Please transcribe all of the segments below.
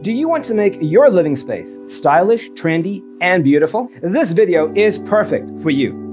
Do you want to make your living space stylish, trendy, and beautiful? This video is perfect for you.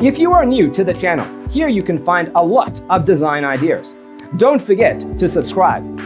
If you are new to the channel, here you can find a lot of design ideas. Don't forget to subscribe.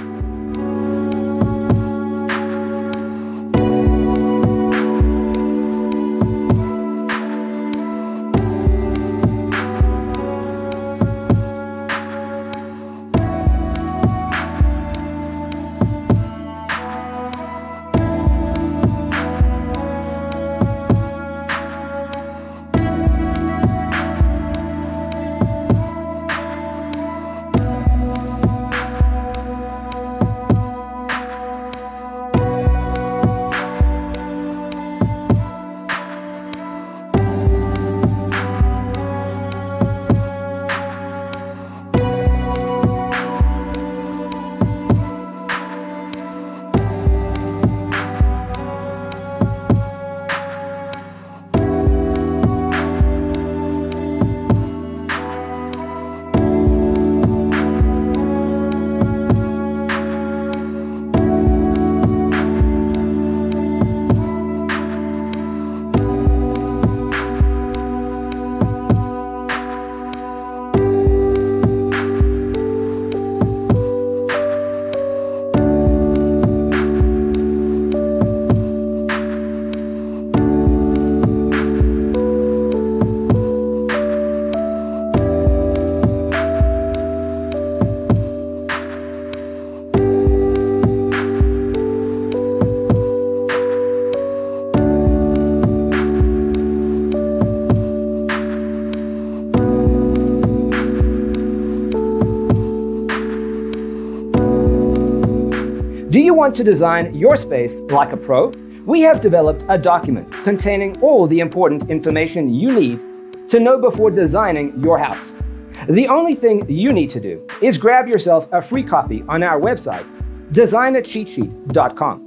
Do you want to design your space like a pro? We have developed a document containing all the important information you need to know before designing your house. The only thing you need to do is grab yourself a free copy on our website, designacheatsheet.com.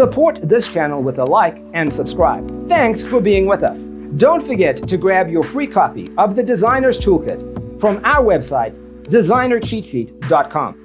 Support this channel with a like and subscribe. Thanks for being with us. Don't forget to grab your free copy of the Designer's Toolkit from our website, designercheatsheet.com.